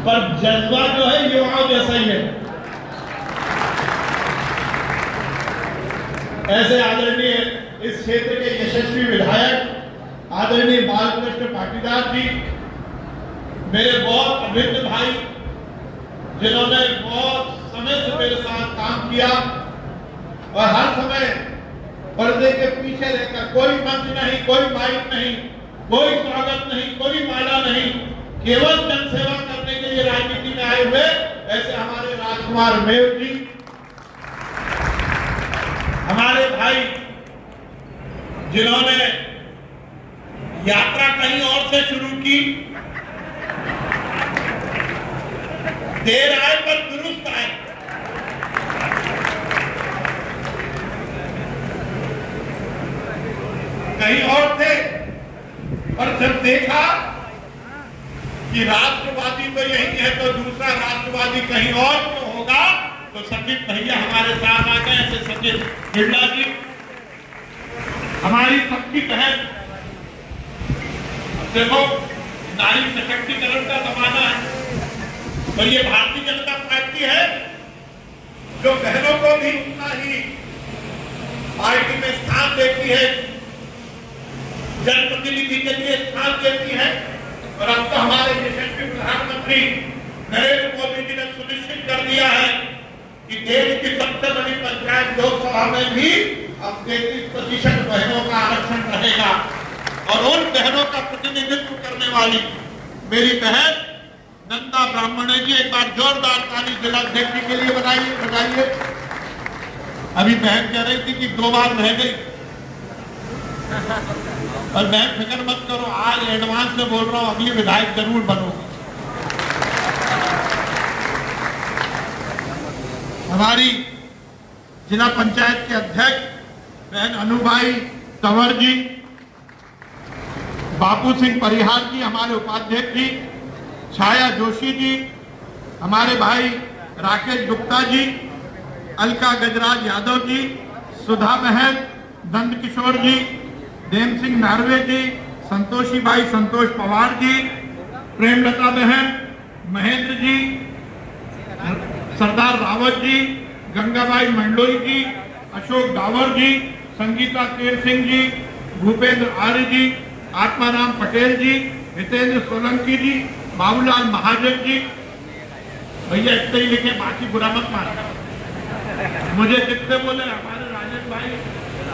पर जज्बा जो है युवाओं जैसा ही है। ऐसे आदरणीय इस क्षेत्र के यशस्वी विधायक आदरणीय बालकृष्ण पाटीदार जी, मेरे बहुत अभिन्न भाई, जिन्होंने बहुत समय से मेरे साथ काम किया और हर समय पर्दे के पीछे रहकर, कोई मंच नहीं, कोई माइक नहीं, कोई स्वागत नहीं, कोई माला नहीं, केवल जनसेवा करने के लिए राजनीति में आए हुए ऐसे हमारे राजकुमार मेव जी, हमारे भाई जिन्होंने यात्रा कहीं और से शुरू की, देर आए पर दुरुस्त आए। कहीं और थे और जब देखा कि राष्ट्रवादी तो यही है तो दूसरा राष्ट्रवादी कहीं और क्यों होगा, तो सचिन भैया हमारे साथ आ गए। ऐसे सचिन बिरला जी हमारी सबकी बहन। देखो, नारी सशक्तिकरण का जमाना है और ये भारतीय जनता पार्टी है जो बहनों को भी उतना ही पार्टी में स्थान देती है, जनप्रतिनिधि के लिए स्थान देती है। और अब तो हमारे यशस्वी प्रधानमंत्री नरेंद्र मोदी जी ने सुनिश्चित कर दिया है कि देश की सबसे बड़ी पंचायत लोकसभा में भी अब 33% बहनों का आरक्षण रहेगा। और उन बहनों का प्रतिनिधित्व करने वाली मेरी बहन नंदा ब्राह्मणे जी, एक बार जोरदार ताली जिलाध्यक्ष के लिए बनाइए। अभी बहन कह रही थी कि 2 बार रह गई, और मैं फिक्र मत करो, आज एडवांस में बोल रहा हूं, अगली विधायक जरूर बनूंगी। हमारी जिला पंचायत के अध्यक्ष बहन अनुबाई तंवर जी, बापू सिंह परिहार जी हमारे उपाध्यक्ष जी, छाया जोशी जी, हमारे भाई राकेश गुप्ता जी, अलका गजराज यादव जी, सुधा बहन, नंद किशोर जी, देम सिंह नार्वे जी, संतोषी भाई संतोष पवार जी, प्रेमलता बहन, महेंद्र जी, सरदार रावत जी, गंगाबाई मंडोई जी, अशोक डावर जी, संगीता केर सिंह जी, भूपेंद्र आर्य जी, आत्माराम पटेल जी, हितेंद्र सोलंकी जी, बाबूलाल महाजन जी। भैया इतने ही लिखे, बाकी बुरा मत मारना। मुझे जितने बोले हमारे राजेश भाई,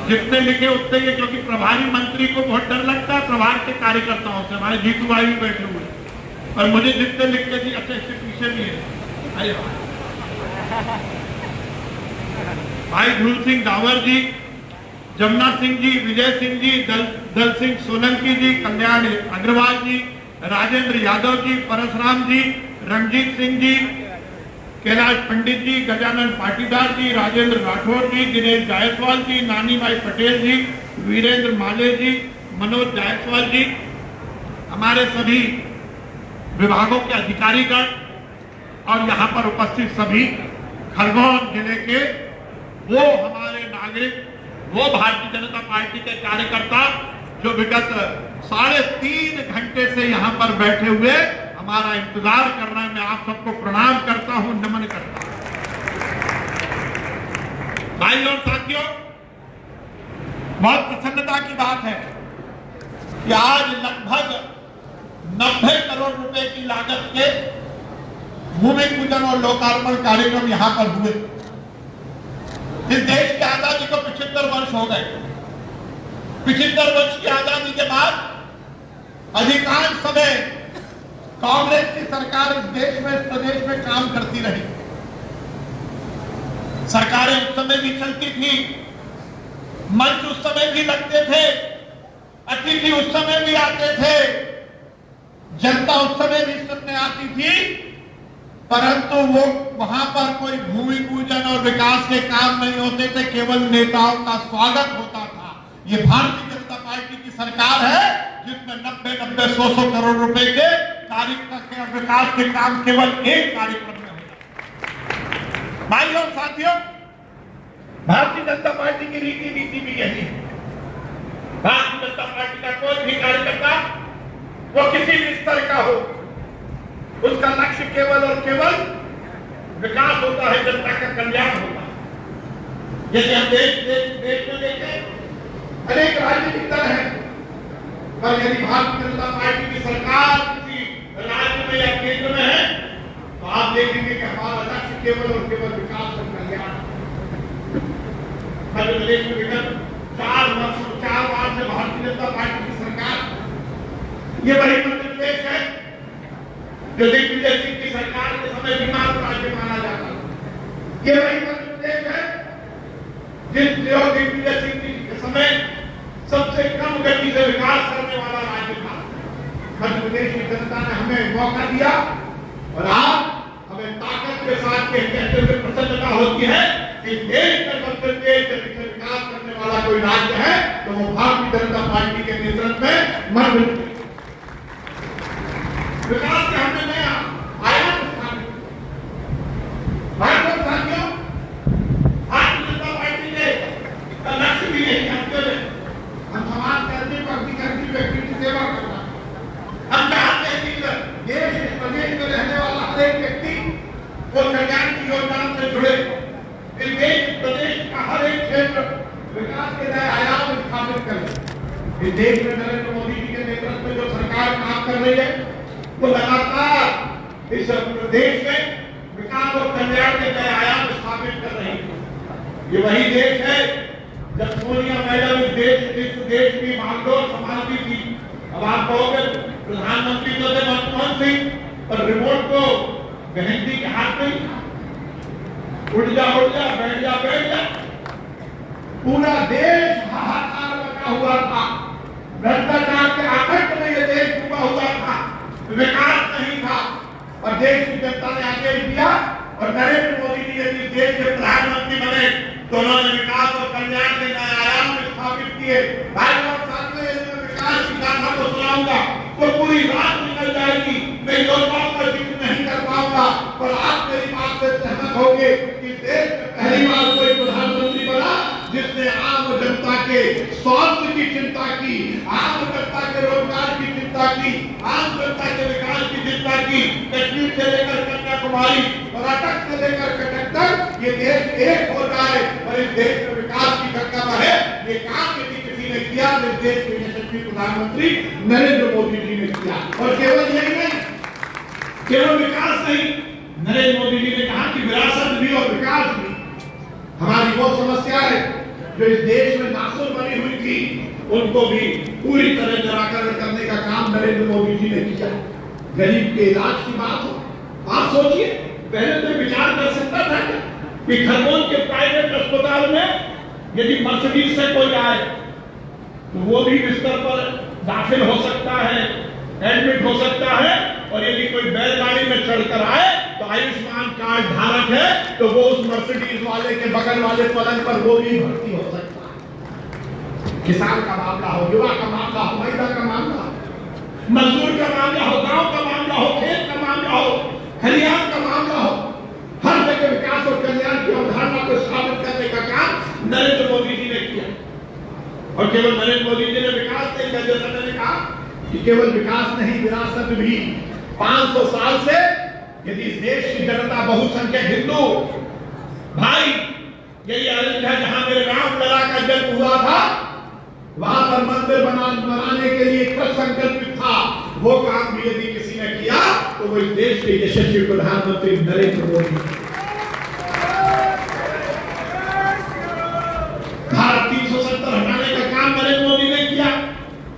जितने लिखे उतने ही, क्योंकि प्रभारी मंत्री को बहुत डर लगता है प्रभार के कार्यकर्ताओं से। हमारे जीतू भाई भी बैठे हुए, और मुझे जितने लिख के दी, अच्छा इसके पीछे भी है। अरे भाई धूल सिंह डावर जी, जमुना सिंह जी, विजय सिंह जी, दल सिंह सोलंकी जी, कल्याण अग्रवाल जी, राजेंद्र यादव जी, परशुराम जी, रणजीत सिंह जी, कैलाश पंडित जी, गजानन पाटीदार जी, राजेंद्र राठौर जी, दिनेश जायसवाल जी, नानी भाई पटेल जी, वीरेंद्र माले जी, मनोज जायसवाल जी, हमारे सभी विभागों के अधिकारीगण और यहाँ पर उपस्थित सभी खरगोन जिले के वो हमारे नागरिक, वो भारतीय जनता पार्टी के कार्यकर्ता जो विगत 3.5 घंटे से यहाँ पर बैठे हुए हमारा इंतजार कर रहे हैं। मैं आप सबको प्रणाम करता हूं, नमन करता हूं। भाई और साथियों, बहुत प्रसन्नता की बात है कि आज लगभग 90 करोड़ रुपए की लागत के भूमि पूजन और लोकार्पण कार्यक्रम यहां पर हुए। इस देश की आजादी को 75 वर्ष हो गए। 75 वर्ष की आजादी के बाद अधिकांश समय कांग्रेस की सरकार इस देश में, इस प्रदेश में काम करती रही। सरकारें उस समय भी चलती थी, मंच उस समय भी लगते थे, अतिथि उस समय भी आते थे, जनता उस समय भी सुनने आती थी, परंतु वो वहां पर कोई भूमि पूजन और विकास के काम नहीं होते थे, केवल नेताओं का स्वागत होता था। ये भारतीय जनता पार्टी की सरकार है जिसमें 90-100 करोड़ रुपए के विकास के काम केवल एक कार्यक्रम में होता। भाइयों और साथियों, भारतीय जनता पार्टी की रीति नीति भी यही है। भारतीय जनता पार्टी का कोई भी कार्यकर्ता, वो किसी भी स्तर का हो, उसका लक्ष्य केवल और केवल विकास होता है, जनता का कल्याण होता है। यदि हम देश में देखें, अनेक राजनीतिक दल हैं, पर यदि भारतीय जनता पार्टी की सरकार किसी राज्य में या केंद्र में है तो आप देखेंगे कि हमारा लक्ष्य केवल और केवल विकास और कल्याण। मध्य प्रदेश में विगत 4 बार से भारतीय जनता पार्टी की सरकार, ये वही मध्य प्रदेश है जो दिग्विजय सिंह की सरकार के समय विकास राज्य माना जाता है। ये वही मध्य प्रदेश है जिस दिग्विजय सिंह के समय सबसे कम गति से विकास करने वाला राज्य था। मध्य प्रदेश की जनता ने हमें मौका दिया और आज हमें ताकत के साथ कहते हुए प्रसन्नता होती है कि देश में मध्य प्रदेश में विकास करने वाला कोई राज्य है तो वो भारतीय जनता पार्टी के नेतृत्व में मध्य प्रदेश। विकास के हमने नया आयाम स्थापित भारत साथियों, भारतीय जनता पार्टी ने लक्ष्य भी यही हम समाज करने करती व्यक्ति की सेवा करना। हम चाहते हैं कि देश इस प्रदेश में रहने वाला हर एक व्यक्ति वो कल्याण की योजना से जुड़े। इस देश प्रदेश का हर एक क्षेत्र विकास के नए आयाम स्थापित करे। इस देश में नरेंद्र मोदी जी के नेतृत्व में जो सरकार काम कर रही है वो लगातार इस प्रदेश में विकास और कल्याण के नए आयाम स्थापित कर रही है। ये वही देश है जब सोनिया मैडम इस देश की बागडोर संभालती थी। अब आप कहोगे प्रधानमंत्री तो थे मनमोहन सिंह, पर रिमोट को बहन जी के हाथ में उठ जा बैठ जा। पूरा देश हाहाकार मचा हुआ था, भ्रष्टाचार के आतंक में यह देश डूबा हुआ था, विकास नहीं था। और देश की जनता ने आदेश दिया और नरेंद्र मोदी जी यदि देश के प्रधानमंत्री बने तो उन्होंने विकास और कल्याण के नए आयाम स्थापित किए। भाई और साथियों, यदि मैं विकास की गाथा को सुनाऊंगा तो पूरी रात निकल जाएगी, मैं योजनाओं का जिक्र नहीं कर पाऊंगा। पर आप मेरी बात से सहमत होंगे कि देश में पहली बार कोई प्रधानमंत्री बना जिसने आम जनता के स्वास्थ्य की चिंता की, आम जनता के रोजगार की चिंता की, आम जनता के विकास की चिंता की। कश्मीर से लेकर कन्याकुमारी, कर्नाटक से लेकर कटक तक ये देश एक हो जाए और इस देश में विकास की गंगा बहे। ये काम यदि किसी ने किया तो इस देश के यशस्वी प्रधानमंत्री नरेंद्र मोदी जी ने किया। और केवल यही नहीं, केवल विकास नहीं, नरेंद्र मोदी जी ने कहा कि विरासत भी और विकास भी। हमारी वो समस्या है जो इस देश में नासुर बनी हुई थी, उनको भी पूरी तरह निराकरण करने का काम नरेंद्र मोदी जी ने किया। गरीब के इलाज की बात हो, आप सोचिए पहले तो विचार कर सकता था कि खरगोन के प्राइवेट अस्पताल में यदि मर्सिडीज से कोई आए तो वो भी बिस्तर पर दाखिल हो सकता है, एडमिट हो सकता है। और यदि कोई बैलगाड़ी में चढ़कर आए तो आयुष्मान कार्ड धारक है तो वो उस मर्सिडीज वाले के बगल वाले पलंग पर वो भी भर्ती हो सकता है। किसान का मामला हो, युवा का मामला हो, महिला का मामला हो, मजदूर का मामला हो, गांव का मामला हो, खेत का मामला हो, खलिहान का मामला हो, हर जगह विकास और कल्याण की अवधारणा को स्थापित करने का काम नरेंद्र मोदी जी ने किया। और केवल नरेंद्र मोदी जी ने विकास नहीं किया, जैसा मैंने कहा कि केवल विकास नहीं, विरासत भी। 500 साल से यदि इस देश की जनता बहुसंख्यक हिंदू भाई, यही अयोध्या जहां मेरे राम लला का जन्म हुआ था, वहां पर मंदिर बनाने के लिए कृत संकल्पित था। वो काम भी यदि किसी ने किया तो वो इस देश के यशस्वी प्रधानमंत्री नरेंद्र मोदी। भारत 370 हटाने का काम नरेंद्र मोदी ने किया।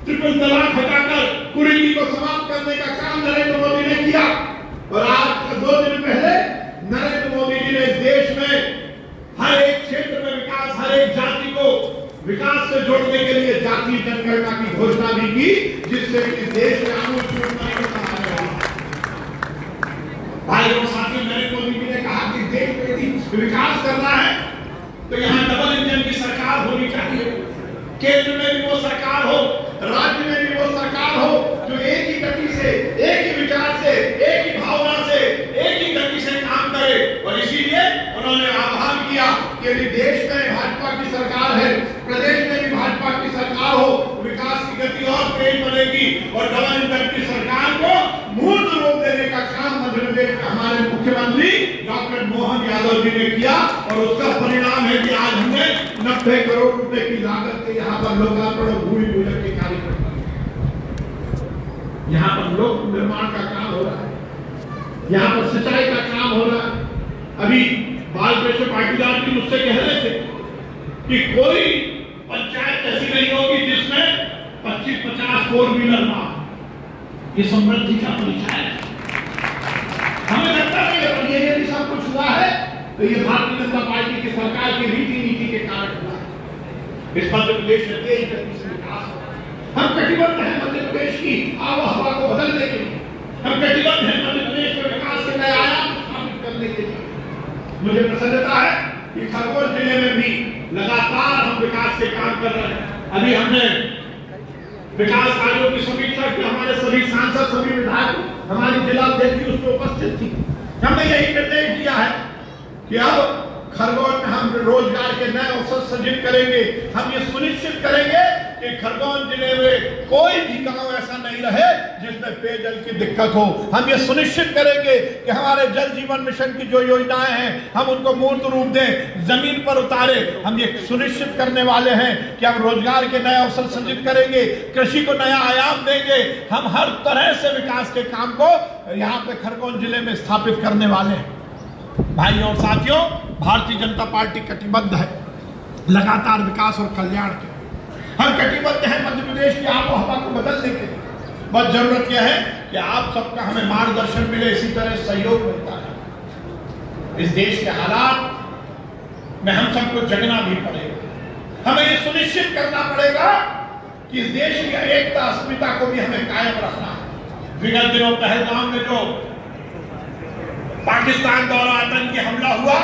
ट्रिपल तलाक हटाकर कुरीति को समाप्त करने का काम नरेंद्र मोदी ने किया। और आज 2 दिन पहले नरेंद्र मोदी जी ने इस देश में हर एक क्षेत्र में विकास, हर एक जाति को विकास से जोड़ने के लिए जातीय जनगणना की घोषणा भी की, जिससे इस देश में आमूल चूल परिवर्तन आने वाला है। भाई और साथी, नरेंद्र मोदी जी ने कहा कि देश में यदि विकास करना है तो यहाँ डबल इंजन की सरकार होनी चाहिए। केंद्र में भी वो सरकार हो, राज्य में भी वो सरकार हो जो एक ही गति से, एक ही विचार से, एक ही भावना से, एक ही गति से काम करे। और इसीलिए उन्होंने आह्वान किया कि यदि देश में भाजपा की सरकार है, प्रदेश में भी भाजपा की सरकार हो, विकास की गति और तेज बनेगी और डबल इंजन की सरकार को मूर्त रूप देने का काम जी ने किया और उसका परिणाम है कि आज हमने 90 करोड़ रुपए की लागत के यहाँ पर लोकार्पण और भूमि पूजन के कार्यक्रम, यहाँ पर लोक निर्माण का काम हो रहा है, यहाँ पर सिंचाई का काम हो रहा है। अभी बाल कृष्ण पाटीदार जी मुझसे कह रहे थे कि कोई पंचायत ऐसी नहीं होगी जिसमें 25-50 फोर व्हीलर ना, ये समृद्धि का परिचय है। हमें लगता है कि ये यदि सब कुछ हुआ है तो ये भारतीय जनता पार्टी की सरकार की नीति के कारण हुआ है। इस मध्य प्रदेश में तेज गति से विकास हो रहा है। हम कटिबद्ध हैं मध्य प्रदेश की आबोहवा को बदलने के लिए, हम कटिबद्ध हैं मध्य प्रदेश में विकास के नए आयाम स्थापित करने के लिए। मुझे प्रसन्नता है कि खरगोन जिले में भी लगातार हम विकास के काम कर रहे हैं। अभी हमने विकास कार्यों की समीक्षा की, हमारे सभी सांसद, सभी विधायक, हमारी जिला अध्यक्ष उसमें उपस्थित थी। हमने यही निर्देश दिया है कि अब खरगोन में हम रोजगार के नए अवसर सृजित करेंगे। हम ये सुनिश्चित करेंगे कि खरगोन जिले में कोई भी गांव ऐसा नहीं रहे जिसमें पेयजल की दिक्कत हो। हम ये सुनिश्चित करेंगे कि हमारे जल जीवन मिशन की जो योजनाएं हैं हम उनको मूर्त रूप दें, जमीन पर उतारे। हम ये सुनिश्चित करने वाले हैं कि हम रोजगार के नए अवसर सृजित करेंगे, कृषि को नया आयाम देंगे। हम हर तरह से विकास के काम को यहाँ पे खरगोन जिले में स्थापित करने वाले हैं। भाइयों और साथियों, भारतीय जनता पार्टी कटिबद्ध है लगातार विकास और कल्याण के। हम कटिबद्ध हैं मध्य प्रदेश की आबोहवा को बदलने के लिए। बस जरूरत यह है कि आप सबका हमें मार्गदर्शन मिले, इसी तरह सहयोग मिलता है। इस देश के हालात में हम सबको जगना भी पड़ेगा। हमें यह सुनिश्चित करना पड़ेगा कि इस देश की एकता, अस्मिता को भी हमें कायम रखना है। विगत दिनों पहलगाम में जो पाकिस्तान द्वारा आतंकी हमला हुआ,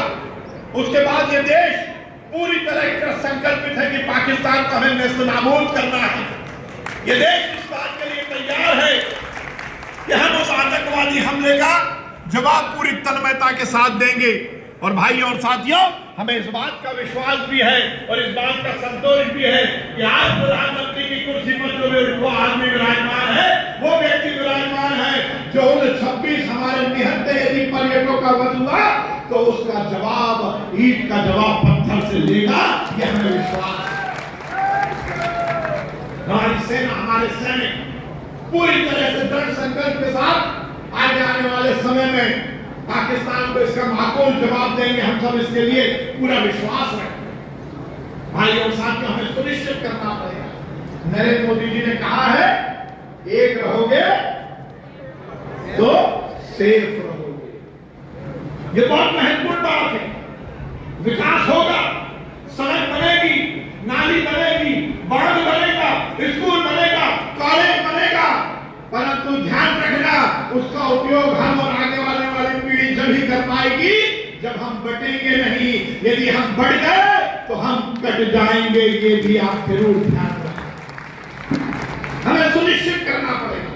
उसके बाद ये देश पूरी तरह संकल्पित है कि पाकिस्तान को हमें नेस्तनाबूद करना है। ये देश इस बात के लिए तैयार है कि हम उस आतंकवादी हमले का जवाब पूरी तन्मयता के साथ देंगे। और भाइयों और साथियों, हमें इस बात का विश्वास भी है और इस बात का संतोष भी है कि आज प्रधानमंत्री की कुर्सी पर जो वो आदमी विराजमान है, वो व्यक्ति विराजमान है जो उन 26 हमारे निहत्ते यदि पर्यटकों का वध हुआ तो उसका जवाब, ईंट का जवाब पत्थर से लेगा। यह हमें विश्वास है। हमारी सेना, हमारे सैनिक पूरी तरह से दृढ़ संकल्प के साथ आगे आने वाले समय में पाकिस्तान को इसका माकूल जवाब देंगे। हम सब इसके लिए पूरा विश्वास रखते हैं। भाई और साथियों, हमें सुनिश्चित करना पड़ेगा। नरेंद्र मोदी जी ने कहा है, एक रहोगे तो सेफ रहोगे। ये बहुत महत्वपूर्ण बात है। विकास होगा, सड़क बनेगी, नाली बनेगी, बांध बनेगा, स्कूल बनेगा, कॉलेज बनेगा, परंतु ध्यान रखना उसका उपयोग हम और आगे वाली पीढ़ी जब ही कर पाएगी जब हम बटेंगे नहीं। यदि हम बढ़ गए तो हम कट जाएंगे। ये भी आप जरूर ध्यान रखें। हमें सुनिश्चित करना पड़ेगा।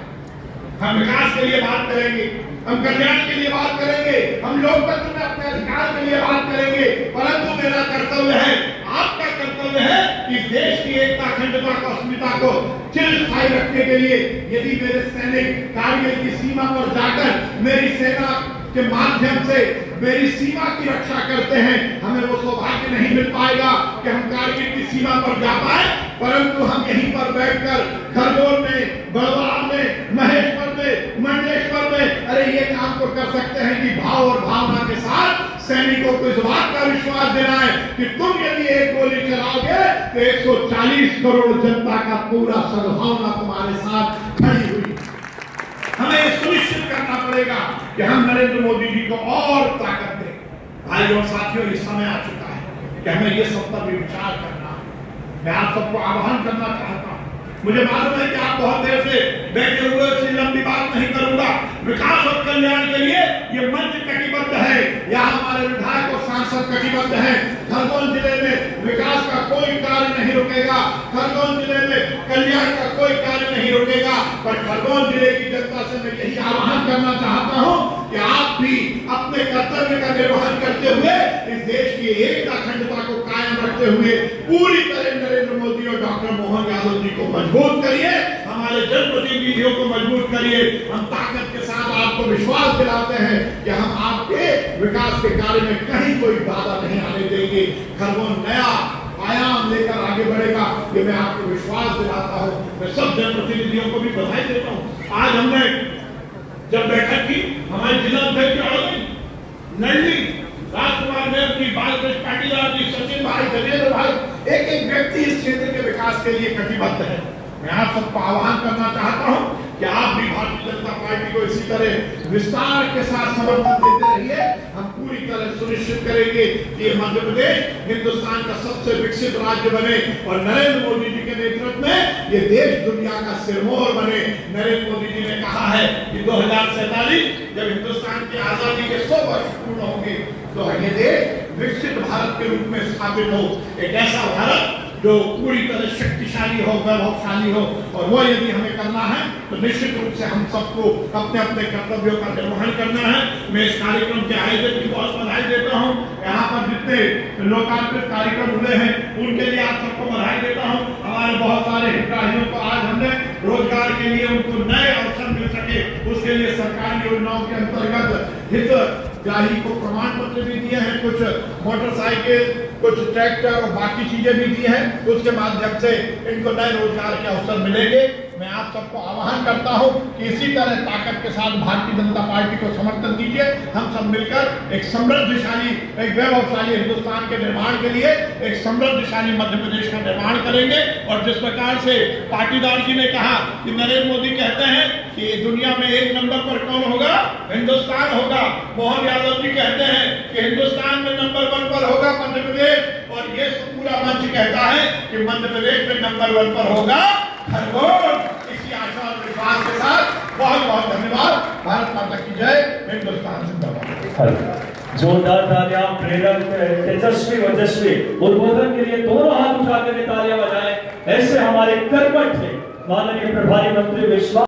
हम विकास के लिए बात करेंगे, हम कल्याण के लिए बात करेंगे, हम लोकतंत्र में अपने अधिकार के लिए बात करेंगे, परंतु मेरा कर्तव्य है, आपका कर्तव्य है इस देश की एकता, अखंडता को, अस्मिता को चिरस्थायी रखने के लिए यदि मेरे सैनिक कारगिल की सीमा पर जाकर मेरी सेना के माध्यम से मेरी सीमा की रक्षा करते हैं, हमें वो सौभाग्य नहीं मिल पाएगा कि हम कारगिल की सीमा पर जा पाए, परंतु हम यहीं पर बैठकर खरगोन में, बड़वाह में, महेश्वर में, मंडलेश्वर में अरे ये काम तो कर सकते हैं कि भाव और भावना के साथ सैनिकों को इस बात का विश्वास देना है कि तुम यदि एक गोली चलाओगे तो 140 करोड़ जनता का पूरा सद्भावना तुम्हारे साथ खड़ी हुई। हमें सुनिश्चित करना पड़ेगा कि हम नरेंद्र मोदी जी को और ताकत दें। भाइयों और साथियों, ये समय आ चुका है कि हमें ये सब पर विचार करना है। मैं आप सबको आह्वान करना चाहता हूँ। मुझे मालूम है कि आप बहुत देर से बैठे हुए, इसलिए लंबी बात नहीं करूंगा। विकास और कल्याण के लिए ये मंच कटिबद्ध है, यहाँ हमारे विधायक और सांसद कटिबद्ध हैं। खरगोन जिले में विकास का कोई कार्य नहीं रुकेगा, खरगोन जिले में कल्याण का कोई कार्य नहीं रुकेगा। पर खरगोन जिले की जनता से मैं यही आह्वान करना चाहता हूँ कि आप भी अपने कर्तव्य का निर्वहन करते हुए इस देश की एकता, अखंडता को कायम रखते हुए पूरी तरह नरेंद्र मोदी और डॉक्टर मोहन यादव जी को मजबूत करिए, हमारे जनप्रतिनिधियों को मजबूत करिए। हम ताकत के साथ आपको विश्वास दिलाते हैं कि हम आपके विकास के कार्य में कहीं कोई बाधा नहीं आने देंगे। खरगोन नया आयाम लेकर आगे बढ़ेगा, ये मैं आपको विश्वास दिलाता हूँ। मैं सब जनप्रतिनिधियों को भी बधाई देता हूँ। आज हमने जब बैठक की, हमारे जिला अध्यक्ष नंदी राजकुमार देव की, बालकृष्ण पाटीदार जी, सचिन भाई, गजेंद्र भाई, एक एक व्यक्ति इस क्षेत्र के विकास के लिए कटिबद्ध है। मैं आप सबको आह्वान करना चाहता हूं कि आप भी भारतीय जनता पार्टी को इसी तरह विस्तार के साथ समर्थन देते रहिए। हम पूरी तरह सुनिश्चित करेंगे कि ये मध्य प्रदेश हिंदुस्तान का सबसे विकसित राज्य बने और नरेंद्र मोदी जी के नेतृत्व में ये देश दुनिया का सिरमौर बने। नरेंद्र मोदी जी ने कहा है कि 2047 जब हिंदुस्तान की आजादी के 100 वर्ष पूर्ण होंगे तो ये देश विकसित भारत के रूप में स्थापित हो, एक ऐसा भारत जो पूरी तरह शक्तिशाली हो, वैभवशाली हो। और वो यदि हमें करना है तो निश्चित रूप से हम सबको अपने अपने कर्तव्यों का निर्वहन करना है। मैं इस कार्यक्रम के आयोजक की बहुत बधाई देता हूँ। यहाँ पर जितने लोकार्पित कार्यक्रम हुए हैं उनके लिए आप सबको बधाई देता हूँ। हमारे बहुत सारे हितग्राहियों को आज हमने रोजगार के लिए उनको नए अवसर मिल सके, उसके लिए सरकारी योजनाओं के अंतर्गत हितग्राही को प्रमाण पत्र भी दिए हैं, कुछ मोटरसाइकिल, कुछ ट्रैक्टर और बाकी चीजें भी दी हैं। उसके माध्यम से इनको नए रोजगार के अवसर मिलेंगे। मैं आप सबको आह्वान करता हूं कि इसी तरह ताकत के साथ भारतीय जनता पार्टी को समर्थन दीजिए। हम सब मिलकर एक समृद्धशाली, एक वैभवशाली हिंदुस्तान के निर्माण के लिए एक समृद्धशाली मध्य प्रदेश का निर्माण करेंगे। और जिस प्रकार से पाटीदार जी ने कहा कि नरेंद्र मोदी कहते हैं कि दुनिया में एक नंबर पर कौन होगा, हिंदुस्तान होगा। मोहन यादव जी कहते हैं कि हिंदुस्तान में नंबर 1 पर होगा मध्य प्रदेश, और ये पूरा मंच कहता है कि मध्य प्रदेश में नंबर 1 पर होगा खरगोन। इसी आशा और विश्वास के साथ बहुत बहुत धन्यवाद। भारत माता की जय, हिंदुस्तान जिंदाबाद। जोरदार तालियां, प्रेरक, तेजस्वी, ओजस्वी उद्बोधन के लिए दोनों हाथ उठा करके तालियां बजाएं। ऐसे हमारे कर्मठ थे माननीय प्रभारी मंत्री विश्वास